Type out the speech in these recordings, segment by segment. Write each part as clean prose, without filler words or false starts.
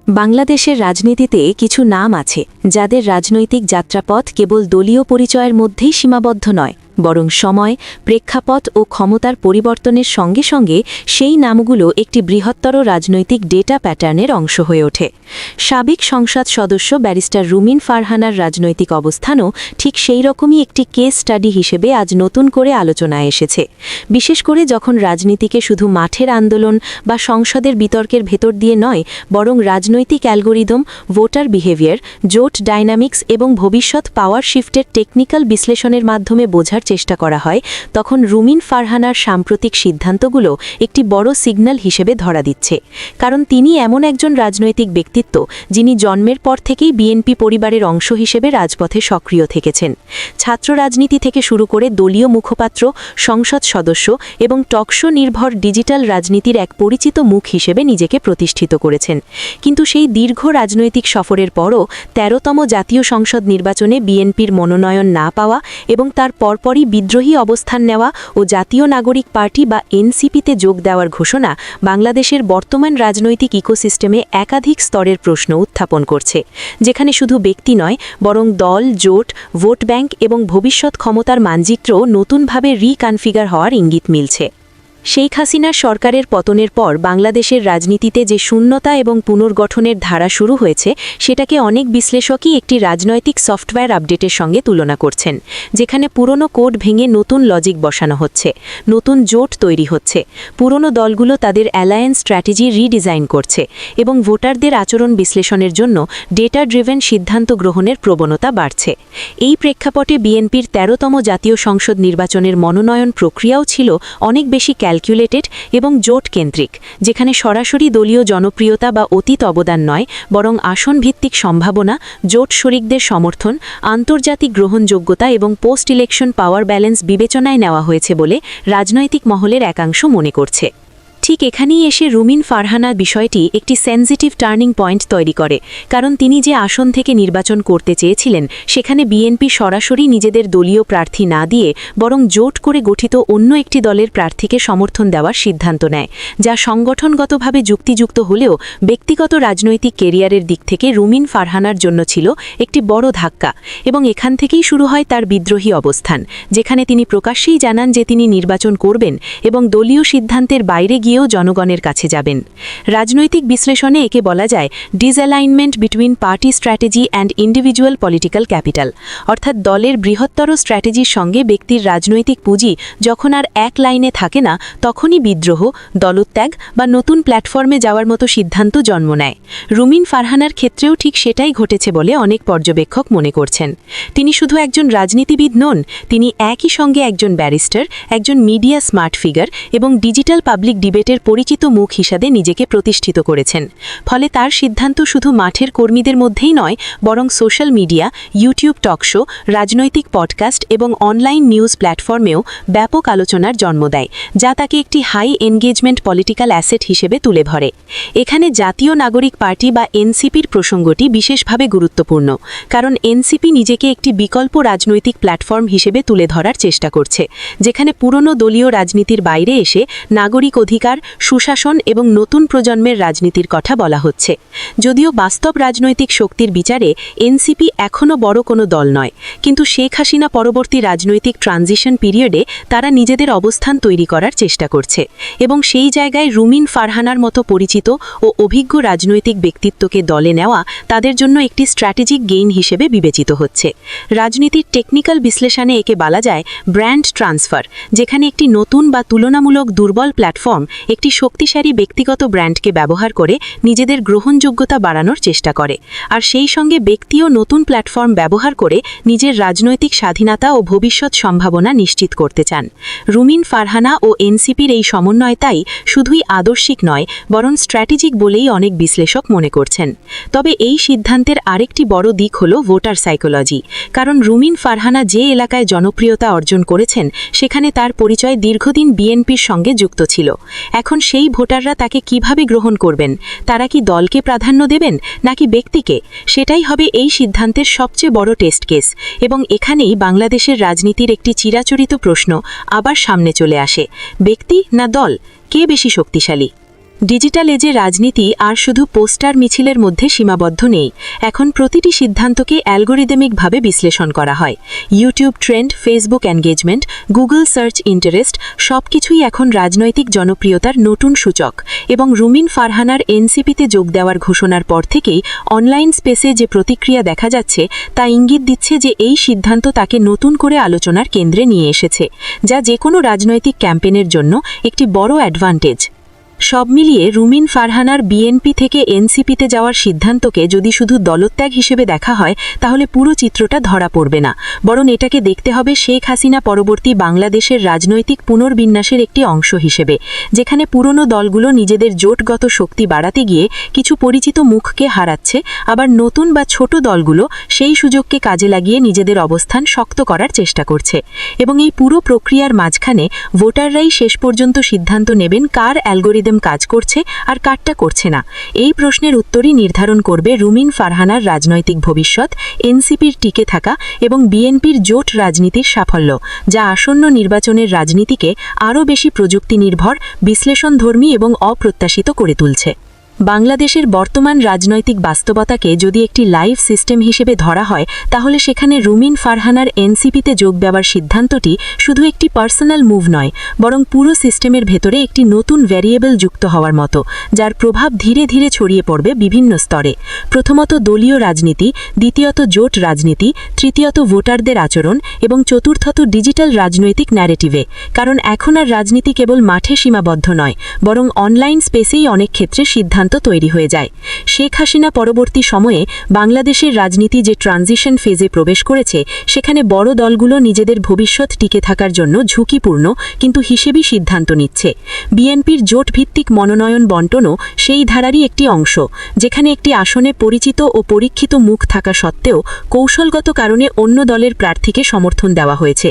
বাংলাদেশের রাজনীতিতে কিছু নাম আছে যাদের রাজনৈতিক যাত্রাপথ কেবল দলীয় পরিচয়ের মধ্যেই সীমাবদ্ধ নয়, বরং সময়, প্রেক্ষাপট ও ক্ষমতার পরিবর্তনের সঙ্গে সঙ্গে সেই নামগুলো একটি বৃহত্তর রাজনৈতিক ডেটা প্যাটার্নের অংশ হয়ে ওঠে। সাবেক সংসদ সদস্য ব্যারিস্টার রুমিন ফারহানার রাজনৈতিক অবস্থানও ঠিক সেই রকমই একটি কেস স্টাডি হিসেবে আজ নতুন করে আলোচনায় এসেছে, বিশেষ করে যখন রাজনীতিকে শুধু মাঠের আন্দোলন বা সংসদের বিতর্কের ভেতর দিয়ে নয়, বরং রাজনৈতিক অ্যালগোরিদম, ভোটার বিহেভিয়ার, জোট ডাইনামিক্স এবং ভবিষ্যৎ পাওয়ার শিফটের টেকনিক্যাল বিশ্লেষণের মাধ্যমে বোঝার চেষ্টা করা হয়। তখন রুমিন ফারহানার সাম্প্রতিক সিদ্ধান্তগুলো একটি বড় সিগন্যাল হিসেবে ধরা দিচ্ছে, কারণ তিনি এমন একজন রাজনৈতিক ব্যক্তিত্ব যিনি জন্মের পর থেকেই বিএনপি পরিবারের অংশ হিসেবে রাজপথে সক্রিয় থেকেছেন। ছাত্র রাজনীতি থেকে শুরু করে দলীয় মুখপাত্র, সংসদ সদস্য এবং টকশো নির্ভর ডিজিটাল রাজনীতির এক পরিচিত মুখ হিসেবে নিজেকে প্রতিষ্ঠিত করেছেন। কিন্তু সেই দীর্ঘ রাজনৈতিক সফরের পরও ১৩তম জাতীয় সংসদ নির্বাচনে বিএনপির মনোনয়ন না পাওয়া এবং তার পরপরই বিদ্রোহী অবস্থান নেওয়া ও জাতীয় নাগরিক পার্টি বা এনসিপিতে যোগ দেওয়ার ঘোষণা বাংলাদেশের বর্তমান রাজনৈতিক ইকোসিস্টেমে একাধিক স্তরের প্রশ্ন উত্থাপন করছে, যেখানে শুধু ব্যক্তি নয়, বরং দল, জোট, ভোট ব্যাংক এবং ভবিষ্যৎ ক্ষমতার মানচিত্র নতুনভাবে রিকনফিগার হওয়ার ইঙ্গিত মিলছে। শেখ হাসিনার সরকারের পতনের পর বাংলাদেশের রাজনীতিতে যে শূন্যতা এবং পুনর্গঠনের ধারা শুরু হয়েছে, সেটাকে অনেক বিশ্লেষকই একটি রাজনৈতিক সফটওয়্যার আপডেটের সঙ্গে তুলনা করছেন, যেখানে পুরনো কোড ভেঙে নতুন লজিক বসানো হচ্ছে, নতুন জোট তৈরি হচ্ছে, পুরনো দলগুলো তাদের অ্যালায়েন্স স্ট্র্যাটেজি রিডিজাইন করছে এবং ভোটারদের আচরণ বিশ্লেষণের জন্য ডেটা ড্রিভেন সিদ্ধান্ত গ্রহণের প্রবণতা বাড়ছে। এই প্রেক্ষাপটে বিএনপির ১৩তম জাতীয় সংসদ নির্বাচনের মনোনয়ন প্রক্রিয়াও ছিল অনেক বেশি ক্যালকুলেটেড এবং জোট কেন্দ্রিক, যেখানে সরাসরি দলীয় জনপ্রিয়তা বা অতীত অবদান নয়, বরং আসন ভিত্তিক সম্ভাবনা, জোট শরিকদের সমর্থন, আন্তর্জাতিক গ্রহণযোগ্যতা এবং পোস্ট ইলেকশন পাওয়ার ব্যালেন্স বিবেচনায় নেওয়া হয়েছে বলে রাজনৈতিক মহলের একাংশ মনে করছে। ঠিক এখানেই এসে রুমিন ফারহানা বিষয়টি একটি সেনজিটিভ টার্নিং পয়েন্ট তৈরি করে, কারণ তিনি যে আসন থেকে নির্বাচন করতে চেয়েছিলেন সেখানে বিএনপি সরাসরি নিজেদের দলীয় প্রার্থী না দিয়ে বরং জোট করে গঠিত অন্য একটি দলের প্রার্থীকে সমর্থন দেওয়ার সিদ্ধান্ত নেয়, যা সংগঠনগতভাবে যুক্তিযুক্ত হলেও ব্যক্তিগত রাজনৈতিক কেরিয়ারের দিক থেকে রুমিন ফারহানার জন্য ছিল একটি বড় ধাক্কা। এবং এখান থেকেই শুরু হয় তার বিদ্রোহী অবস্থান, যেখানে তিনি প্রকাশ্যেই জানান যে তিনি নির্বাচন করবেন এবং দলীয় সিদ্ধান্তের বাইরে গিয়ে জনগণের কাছে যাবেন। রাজনৈতিক বিশ্লেষণে একে বলা যায় disalignment between party strategy and individual political capital, অর্থাৎ দলের বৃহত্তর স্ট্র্যাটেজির সঙ্গে ব্যক্তির রাজনৈতিক পুঁজি যখন আর এক লাইনে থাকে না, তখনই বিদ্রোহ, দলত্যাগ বা নতুন প্ল্যাটফর্মে যাওয়ার মতো সিদ্ধান্ত জন্ম নেয়। রুমিন ফারহানার ক্ষেত্রেও ঠিক সেটাই ঘটেছে বলে অনেক পর্যবেক্ষক মনে করছেন। তিনি শুধু একজন রাজনীতিবিদ নন, তিনি একই সঙ্গে একজন ব্যারিস্টার, একজন মিডিয়া স্মার্ট ফিগার এবং ডিজিটাল পাবলিক ডিবেটের পরিচিত মুখ হিসাবে নিজেকে প্রতিষ্ঠিত করেছেন। ফলে তার সিদ্ধান্ত শুধু মাঠের কর্মীদের মধ্যেই নয়, বরং সোশ্যাল মিডিয়া, ইউটিউব টকশো, রাজনৈতিক পডকাস্ট এবং অনলাইন নিউজ প্ল্যাটফর্মেও ব্যাপক আলোচনার জন্ম দেয়, যা তাকে একটি হাই এনগেজমেন্ট পলিটিক্যাল অ্যাসেট হিসেবে তুলে ধরে। এখানে জাতীয় নাগরিক পার্টি বা এনসিপির প্রসঙ্গটি বিশেষভাবে গুরুত্বপূর্ণ, কারণ এনসিপি নিজেকে একটি বিকল্প রাজনৈতিক প্ল্যাটফর্ম হিসেবে তুলে ধরার চেষ্টা করছে, যেখানে পুরনো দলীয় রাজনীতির বাইরে এসে নাগরিক অধিকার, সুশাসন এবং নতুন প্রজন্মের রাজনীতির কথা বলা হচ্ছে। যদিও বাস্তব রাজনৈতিক শক্তির বিচারে এনসিপি এখনও বড় কোনো দল নয়, কিন্তু শেখ হাসিনা পরবর্তী রাজনৈতিক ট্রানজিশন পিরিয়ডে তারা নিজেদের অবস্থান তৈরি করার চেষ্টা করছে এবং সেই জায়গায় রুমিন ফারহানার মতো পরিচিত ও অভিজ্ঞ রাজনৈতিক ব্যক্তিত্বকে দলে নেওয়া তাদের জন্য একটি স্ট্র্যাটেজিক গেইন হিসেবে বিবেচিত হচ্ছে। রাজনীতির টেকনিক্যাল বিশ্লেষণে একে বলা যায় ব্র্যান্ড ট্রান্সফার, যেখানে একটি নতুন বা তুলনামূলক দুর্বল প্ল্যাটফর্ম একটি শক্তিশালী ব্যক্তিগত ব্র্যান্ডকে ব্যবহার করে নিজেদের গ্রহণযোগ্যতা বাড়ানোর চেষ্টা করে, আর সেই সঙ্গে ব্যক্তিও নতুন প্ল্যাটফর্ম ব্যবহার করে নিজের রাজনৈতিক স্বাধীনতা ও ভবিষ্যৎ সম্ভাবনা নিশ্চিত করতে চান। রুমিন ফারহানা ও এনসিপির এই সমন্বয় তাই শুধুই আদর্শিক নয়, বরং স্ট্র্যাটেজিক বলেই অনেক বিশ্লেষক মনে করছেন। তবে এই সিদ্ধান্তের আরেকটি বড় দিক হল ভোটার সাইকোলজি, কারণ রুমিন ফারহানা যে এলাকায় জনপ্রিয়তা অর্জন করেছেন সেখানে তার পরিচয় দীর্ঘদিন বিএনপির সঙ্গে যুক্ত ছিল। এখন সেই ভোটাররা তাকে কিভাবে গ্রহণ করবেন? তারা কি দলকে প্রাধান্য দেবেন নাকি ব্যক্তিকে? সেটাই হবে এই সিদ্ধান্তের সবচেয়ে বড় টেস্ট কেস। এবং এখানেই বাংলাদেশের রাজনীতির একটি চিরাচরিত প্রশ্ন আবার সামনে চলে আসে, ব্যক্তি না দল, কে বেশি শক্তিশালী? ডিজিটাল এজে রাজনীতি আর শুধু পোস্টার মিছিলের মধ্যে সীমাবদ্ধ নেই। এখন প্রতিটি সিদ্ধান্তকে অ্যালগোরিদমিকভাবে বিশ্লেষণ করা হয়। YouTube trend, Facebook engagement, Google search interest সবকিছুই এখন রাজনৈতিক জনপ্রিয়তার নতুন সূচক। এবং রুমিন ফারহানার এনসিপিতে যোগ দেওয়ার ঘোষণার পর থেকেই অনলাইন স্পেসে যে প্রতিক্রিয়া দেখা যাচ্ছে তা ইঙ্গিত দিচ্ছে যে এই সিদ্ধান্ত তাকে নতুন করে আলোচনার কেন্দ্রে নিয়ে এসেছে, যা যে কোনো রাজনৈতিক ক্যাম্পেনের জন্য একটি বড় অ্যাডভান্টেজ। সব মিলিয়ে রুমিন ফারহানার বিএনপি থেকে এনসিপিতে যাওয়ার সিদ্ধান্তকে যদি শুধু দলত্যাগ হিসেবে দেখা হয় তাহলে পুরো চিত্রটা ধরা পড়বে না, বরং এটাকে দেখতে হবে শেখ হাসিনা পরবর্তী বাংলাদেশের রাজনৈতিক পুনর্বিন্যাসের একটি অংশ হিসেবে, যেখানে পুরনো দলগুলো নিজেদের জোটগত শক্তি বাড়াতে গিয়ে কিছু পরিচিত মুখকে হারাচ্ছে, আবার নতুন বা ছোট দলগুলো সেই সুযোগকে কাজে লাগিয়ে নিজেদের অবস্থান শক্ত করার চেষ্টা করছে। এবং এই পুরো প্রক্রিয়ার মাঝখানে ভোটাররাই শেষ পর্যন্ত সিদ্ধান্ত নেবেন কার অ্যালগোরিদম কাজ করছে আর কারটা করছে না। এই প্রশ্নের উত্তরই নির্ধারণ করবে রুমিন ফারহানার রাজনৈতিক ভবিষ্যৎ, এনসিপির টিকে থাকা এবং বিএনপির জোট রাজনীতির সাফল্য, যা আসন্ন নির্বাচনের রাজনীতিকে আরও বেশি প্রযুক্তি নির্ভর, বিশ্লেষণধর্মী এবং অপ্রত্যাশিত করে তুলছে। বাংলাদেশের বর্তমান রাজনৈতিক বাস্তবতাকে যদি একটি লাইভ সিস্টেম হিসেবে ধরা হয় তাহলে সেখানে রুমিন ফারহানার এনসিপিতে যোগ দেওয়ার সিদ্ধান্তটি শুধু একটি পার্সোনাল মুভ নয়, বরং পুরো সিস্টেমের ভেতরে একটি নতুন ভ্যারিয়েবল যুক্ত হওয়ার মতো, যার প্রভাব ধীরে ধীরে ছড়িয়ে পড়বে বিভিন্ন স্তরে। প্রথমত দলীয় রাজনীতি, দ্বিতীয়ত জোট রাজনীতি, তৃতীয়ত ভোটারদের আচরণ এবং চতুর্থত ডিজিটাল রাজনৈতিক ন্যারেটিভে। কারণ এখন আর রাজনীতি কেবল মাঠে সীমাবদ্ধ নয়, বরং অনলাইন স্পেসেই অনেক ক্ষেত্রে সিদ্ধান্ত তৈরি হয়ে যায়। শেখ হাসিনা পরবর্তী সময়ে বাংলাদেশের রাজনীতি যে ট্রানজিশন ফেজে প্রবেশ করেছে, সেখানে বড় দলগুলো নিজেদের ভবিষ্যৎ টিকে থাকার জন্য ঝুঁকিপূর্ণ কিন্তু হিসেবী সিদ্ধান্ত নিচ্ছে। বিএনপির জোট ভিত্তিক মনোনয়ন বণ্টনও সেই ধারারই একটি অংশ, যেখানে একটি আসনে পরিচিত ও পরীক্ষিত মুখ থাকা সত্ত্বেও কৌশলগত কারণে অন্য দলের প্রার্থীকে সমর্থন দেওয়া হয়েছে।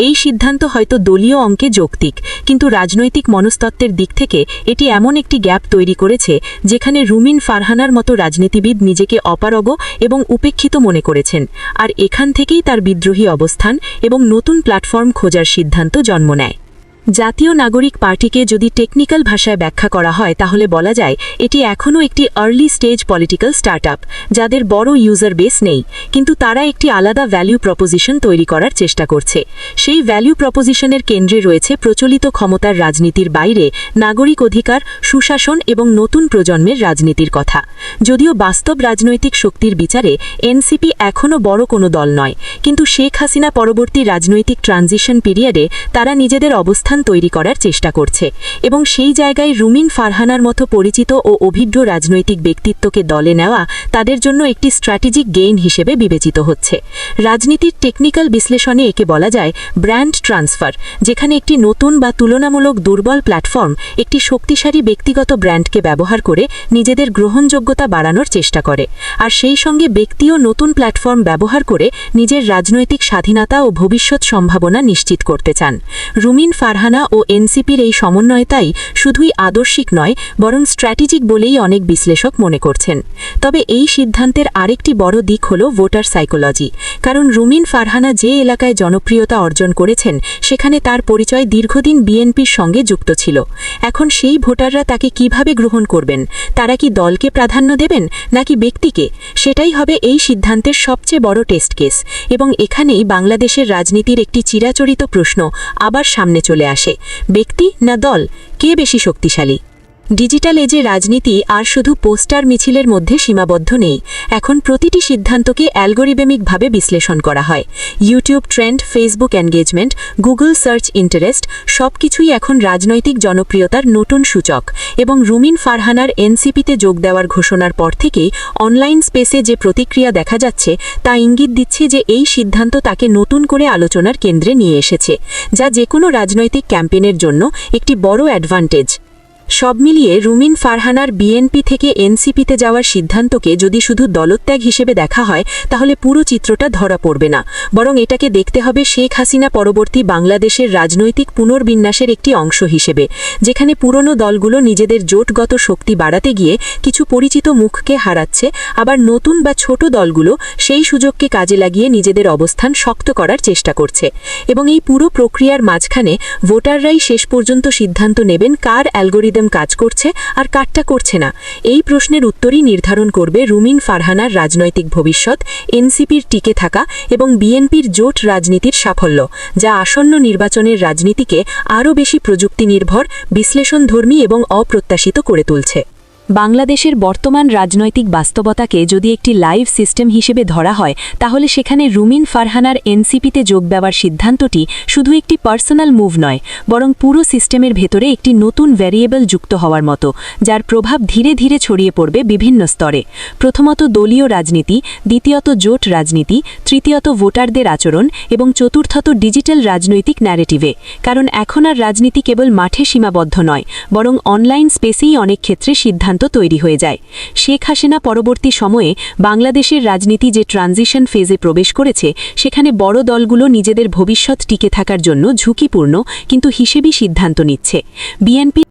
এই সিদ্ধান্ত হয়তো দলীয় অঙ্কে যৌক্তিক, কিন্তু রাজনৈতিক মনস্তত্ত্বের দিক থেকে এটি এমন একটি গ্যাপ তৈরি করেছে যেখানে রুমিন ফারহানার মতো রাজনীতিবিদ নিজেকে অপারগ এবং উপেক্ষিত মনে করেছেন, আর এখান থেকেই তার বিদ্রোহী অবস্থান এবং নতুন প্ল্যাটফর্ম খোঁজার সিদ্ধান্ত জন্ম নেয়। জাতীয় নাগরিক পার্টিকে যদি টেকনিক্যাল ভাষায় ব্যাখ্যা করা হয় তাহলে বলা যায় এটি এখনও একটি আর্লি স্টেজ পলিটিক্যাল স্টার্টআপ, যাদের বড় ইউজার বেস নেই, কিন্তু তারা একটি আলাদা ভ্যালু প্রপোজিশন তৈরি করার চেষ্টা করছে। সেই ভ্যালু প্রপোজিশনের কেন্দ্রে রয়েছে প্রচলিত ক্ষমতার রাজনীতির বাইরে নাগরিক অধিকার, সুশাসন এবং নতুন প্রজন্মের রাজনীতির কথা। যদিও বাস্তব রাজনৈতিক শক্তির বিচারে এনসিপি এখনও বড় কোনো দল নয়, কিন্তু শেখ হাসিনা পরবর্তী রাজনৈতিক ট্রানজিশন পিরিয়ডে তারা নিজেদের অবস্থান তৈরি করার চেষ্টা করছে, এবং সেই জায়গায় রুমিন ফারহানার মতো পরিচিত ও অভিজ্ঞ রাজনৈতিক ব্যক্তিত্বকে দলে নেওয়া তাদের জন্য একটি স্ট্র্যাটেজিক গেইন হিসেবে বিবেচিত হচ্ছে। রাজনীতির টেকনিক্যাল বিশ্লেষণে একে বলা যায় ব্র্যান্ড ট্রান্সফার, যেখানে একটি নতুন বা তুলনামূলক দুর্বল প্ল্যাটফর্ম একটি শক্তিশালী ব্যক্তিগত ব্র্যান্ডকে ব্যবহার করে নিজেদের গ্রহণযোগ্যতা বাড়ানোর চেষ্টা করে, আর সেই সঙ্গে ব্যক্তিও নতুন প্ল্যাটফর্ম ব্যবহার করে নিজের রাজনৈতিক স্বাধীনতা ও ভবিষ্যৎ সম্ভাবনা নিশ্চিত করতে চান। রুমিন ফারহানা ও এনসিপির এই সমন্বয়তাই শুধুই আদর্শিক নয়, বরং স্ট্র্যাটেজিক বলেই অনেক বিশ্লেষক মনে করছেন। তবে এই সিদ্ধান্তের আরেকটি বড় দিক হল ভোটার সাইকোলজি, কারণ রুমিন ফারহানা যে এলাকায় জনপ্রিয়তা অর্জন করেছেন সেখানে তার পরিচয় দীর্ঘদিন বিএনপির সঙ্গে যুক্ত ছিল। এখন সেই ভোটাররা তাকে কিভাবে গ্রহণ করবেন? তারা কি দলকে প্রাধান্য দেবেন নাকি ব্যক্তিকে? সেটাই হবে এই সিদ্ধান্তের সবচেয়ে বড় টেস্ট কেস, এবং এখানেই বাংলাদেশের রাজনীতির একটি চিরাচরিত প্রশ্ন আবার সামনে চলে আসে: ব্যক্তি না দল, কে বেশি শক্তিশালী? ডিজিটাল এজে রাজনীতি আর শুধু পোস্টার মিছিলের মধ্যে সীমাবদ্ধ নেই। এখন প্রতিটি সিদ্ধান্তকে অ্যালগোরিদমিকভাবে বিশ্লেষণ করা হয়। YouTube trend, Facebook engagement, Google search interest সবকিছুই এখন রাজনৈতিক জনপ্রিয়তার নতুন সূচক। এবং রুমিন ফারহানার এনসিপিতে যোগ দেওয়ার ঘোষণার পর থেকেই অনলাইন স্পেসে যে প্রতিক্রিয়া দেখা যাচ্ছে তা ইঙ্গিত দিচ্ছে যে এই সিদ্ধান্ত তাকে নতুন করে আলোচনার কেন্দ্রে নিয়ে এসেছে, যা যে কোনো রাজনৈতিক ক্যাম্পেনের জন্য একটি বড় অ্যাডভান্টেজ। সব মিলিয়ে রুমিন ফারহানার বিএনপি থেকে এনসিপিতে যাওয়ার সিদ্ধান্তকে যদি শুধু দলত্যাগ হিসেবে দেখা হয় তাহলে পুরো চিত্রটা ধরা পড়বে না, বরং এটাকে দেখতে হবে শেখ হাসিনা পরবর্তী বাংলাদেশের রাজনৈতিক পুনর্বিন্যাসের একটি অংশ হিসেবে, যেখানে পুরনো দলগুলো নিজেদের জোটগত শক্তি বাড়াতে গিয়ে কিছু পরিচিত মুখকে হারাচ্ছে, আবার নতুন বা ছোট দলগুলো সেই সুযোগকে কাজে লাগিয়ে নিজেদের অবস্থান শক্ত করার চেষ্টা করছে। এবং এই পুরো প্রক্রিয়ার মাঝখানে ভোটাররাই শেষ পর্যন্ত সিদ্ধান্ত নেবেন কার অ্যালগোরিদম সিস্টেম কাজ করছে আর কারটা করছে না, এই প্রশ্নের উত্তরই নির্ধারণ করবে রুমিন ফারহানার রাজনৈতিক ভবিষ্যৎ, এনসিপির টিকে থাকা এবং বিএনপির জোট রাজনীতির সাফল্য, যা আসন্ন নির্বাচনের রাজনীতিকে আরও বেশি প্রযুক্তিনির্ভর, বিশ্লেষণধর্মী এবং অপ্রত্যাশিত করে তুলছে। বাংলাদেশের বর্তমান রাজনৈতিক বাস্তবতাকে যদি একটি লাইভ সিস্টেম হিসেবে ধরা হয়, তাহলে সেখানে রুমিন ফারহানার এনসিপিতে যোগ দেওয়ার সিদ্ধান্তটি শুধু একটি পার্সোনাল মুভ নয়, বরং পুরো সিস্টেমের ভেতরে একটি নতুন ভ্যারিয়েবল যুক্ত হওয়ার মতো, যার প্রভাব ধীরে ধীরে ছড়িয়ে পড়বে বিভিন্ন স্তরে। প্রথমত দলীয় রাজনীতি, দ্বিতীয়ত জোট রাজনীতি, তৃতীয়ত ভোটারদের আচরণ এবং চতুর্থত ডিজিটাল রাজনৈতিক ন্যারেটিভে। কারণ এখন আর রাজনীতি কেবল মাঠে সীমাবদ্ধ নয়, বরং অনলাইন স্পেসেই অনেক ক্ষেত্রে সিদ্ধান্ত তৈরি হয়ে যায়। শেখ হাসিনা পরবর্তী সময়ে বাংলাদেশের রাজনীতি যে ট্রানজিশন ফেজে প্রবেশ করেছে, সেখানে বড় দলগুলো নিজেদের ভবিষ্যৎ টিকে থাকার জন্য ঝুঁকিপূর্ণ কিন্তু হিসেবি সিদ্ধান্ত নিচ্ছে। বিএনপি